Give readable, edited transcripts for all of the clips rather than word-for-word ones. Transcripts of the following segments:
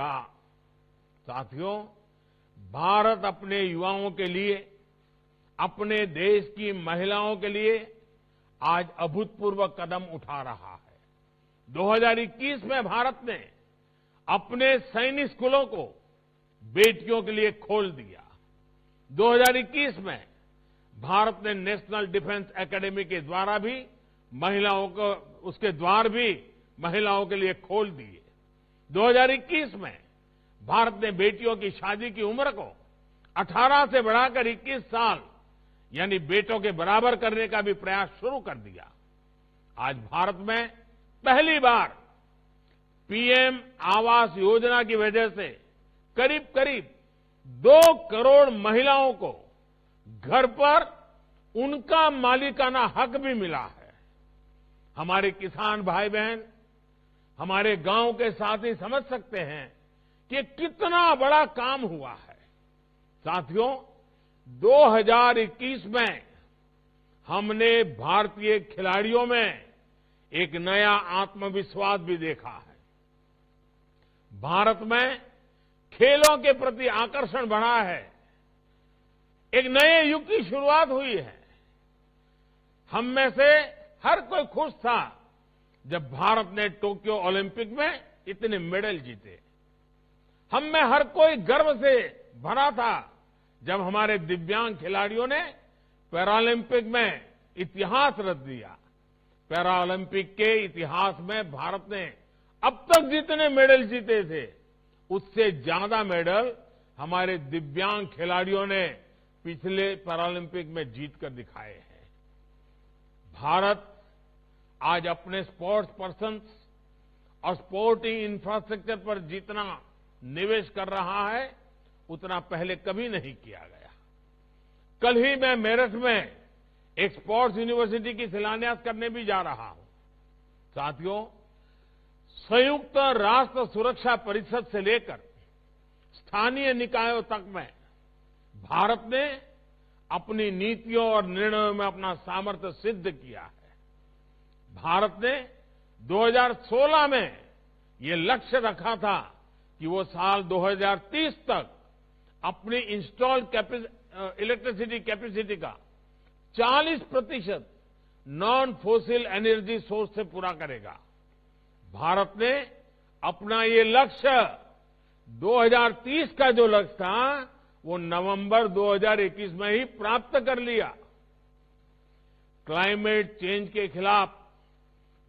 साथियों, भारत अपने युवाओं के लिए, अपने देश की महिलाओं के लिए आज अभूतपूर्व कदम उठा रहा है। 2021 में भारत ने अपने सैनिक स्कूलों को बेटियों के लिए खोल दिया। 2021 में भारत ने नेशनल डिफेंस एकेडमी के द्वारा भी महिलाओं को, उसके द्वार भी महिलाओं के लिए खोल दिए। 2021 में भारत ने बेटियों की शादी की उम्र को 18 से बढ़ाकर 21 साल यानी बेटों के बराबर करने का भी प्रयास शुरू कर दिया। आज भारत में पहली बार पीएम आवास योजना की वजह से करीब करीब 2 करोड़ महिलाओं को घर पर उनका मालिकाना हक भी मिला है। हमारे किसान भाई बहन, हमारे गांव के साथी समझ सकते हैं कि कितना बड़ा काम हुआ है। साथियों, 2021 में हमने भारतीय खिलाड़ियों में एक नया आत्मविश्वास भी देखा है। भारत में खेलों के प्रति आकर्षण बढ़ा है। एक नए युग की शुरुआत हुई है। हम में से हर कोई खुश था जब भारत ने टोक्यो ओलंपिक में इतने मेडल जीते। हम में हर कोई गर्व से भरा था जब हमारे दिव्यांग खिलाड़ियों ने पैरालंपिक में इतिहास रच दिया। पैरालंपिक के इतिहास में भारत ने अब तक जितने मेडल जीते थे उससे ज्यादा मेडल हमारे दिव्यांग खिलाड़ियों ने पिछले पैरालंपिक में जीतकर दिखाए हैं। भारत आज अपने स्पोर्ट्स पर्सन्स और स्पोर्टिंग इंफ्रास्ट्रक्चर पर जितना निवेश कर रहा है उतना पहले कभी नहीं किया गया। कल ही मैं मेरठ में एक स्पोर्ट्स यूनिवर्सिटी की शिलान्यास करने भी जा रहा हूं। साथियों, संयुक्त राष्ट्र सुरक्षा परिषद से लेकर स्थानीय निकायों तक में भारत ने अपनी नीतियों और निर्णयों में अपना सामर्थ्य सिद्ध किया है। भारत ने 2016 में ये लक्ष्य रखा था कि वो साल 2030 तक अपनी इंस्टॉल्ड इलेक्ट्रिसिटी कैपेसिटी का 40% नॉन फोसिल एनर्जी सोर्स से पूरा करेगा। भारत ने अपना ये लक्ष्य 2030 का जो लक्ष्य था वो नवंबर 2021 में ही प्राप्त कर लिया। क्लाइमेट चेंज के खिलाफ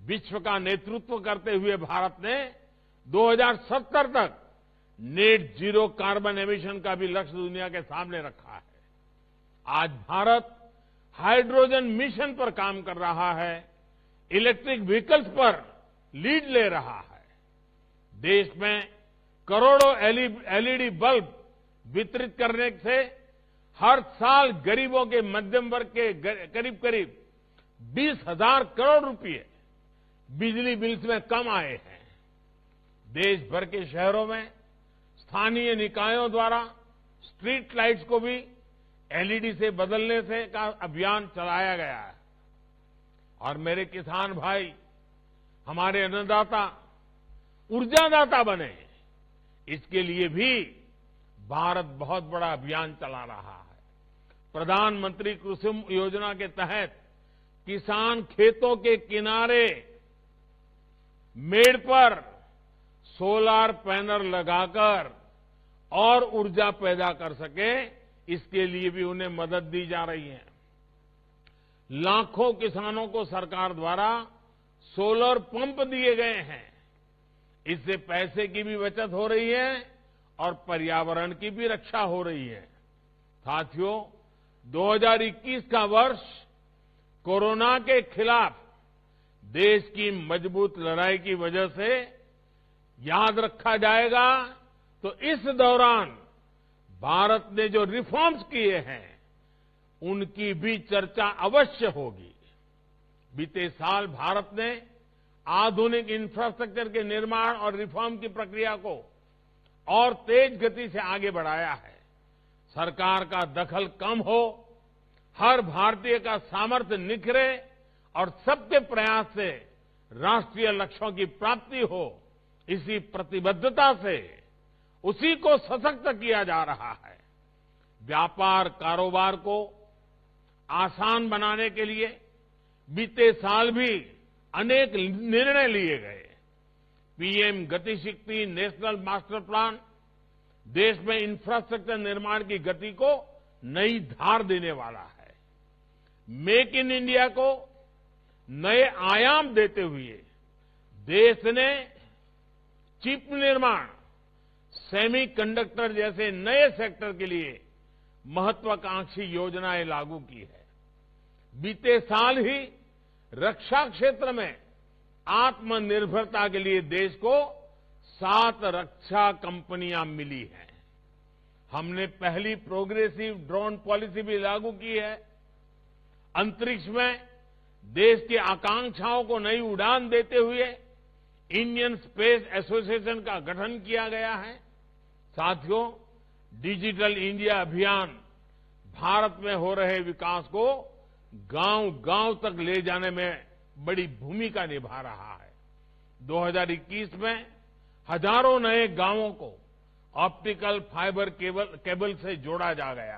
विश्व का नेतृत्व करते हुए भारत ने 2070 तक नेट जीरो कार्बन एमिशन का भी लक्ष्य दुनिया के सामने रखा है। आज भारत हाइड्रोजन मिशन पर काम कर रहा है, इलेक्ट्रिक व्हीकल्स पर लीड ले रहा है। देश में करोड़ों एलईडी बल्ब वितरित करने से हर साल गरीबों के मध्यम वर्ग के करीब करीब 20,000 करोड़ रुपए बिजली बिल्स में कम आए हैं। देश भर के शहरों में स्थानीय निकायों द्वारा स्ट्रीट लाइट्स को भी एलईडी से बदलने से का अभियान चलाया गया है। और मेरे किसान भाई, हमारे अन्नदाता ऊर्जादाता बने, इसके लिए भी भारत बहुत बड़ा अभियान चला रहा है। प्रधानमंत्री कुसुम योजना के तहत किसान खेतों के किनारे मेड़ पर सोलर पैनल लगाकर और ऊर्जा पैदा कर सके, इसके लिए भी उन्हें मदद दी जा रही है। लाखों किसानों को सरकार द्वारा सोलर पंप दिए गए हैं। इससे पैसे की भी बचत हो रही है और पर्यावरण की भी रक्षा हो रही है। साथियों, 2021 का वर्ष कोरोना के खिलाफ देश की मजबूत लड़ाई की वजह से याद रखा जाएगा। तो इस दौरान भारत ने जो रिफॉर्म्स किए हैं उनकी भी चर्चा अवश्य होगी। बीते साल भारत ने आधुनिक इंफ्रास्ट्रक्चर के निर्माण और रिफॉर्म की प्रक्रिया को और तेज गति से आगे बढ़ाया है। सरकार का दखल कम हो, हर भारतीय का सामर्थ्य निखरे और सबके प्रयास से राष्ट्रीय लक्ष्यों की प्राप्ति हो, इसी प्रतिबद्धता से उसी को सशक्त किया जा रहा है। व्यापार कारोबार को आसान बनाने के लिए बीते साल भी अनेक निर्णय लिए गए। पीएम गति शक्ति नेशनल मास्टर प्लान देश में इंफ्रास्ट्रक्चर निर्माण की गति को नई धार देने वाला है। मेक इन इंडिया को नए आयाम देते हुए देश ने चिप निर्माण, सेमीकंडक्टर जैसे नए सेक्टर के लिए महत्वाकांक्षी योजनाएं लागू की है। बीते साल ही रक्षा क्षेत्र में आत्मनिर्भरता के लिए देश को 7 रक्षा कंपनियां मिली हैं। हमने पहली प्रोग्रेसिव ड्रोन पॉलिसी भी लागू की है। अंतरिक्ष में देश की आकांक्षाओं को नई उड़ान देते हुए इंडियन स्पेस एसोसिएशन का गठन किया गया है। साथियों, डिजिटल इंडिया अभियान भारत में हो रहे विकास को गांव-गांव तक ले जाने में बड़ी भूमिका निभा रहा है। 2021 में हजारों नए गांवों को ऑप्टिकल फाइबर केबल से जोड़ा जा गया।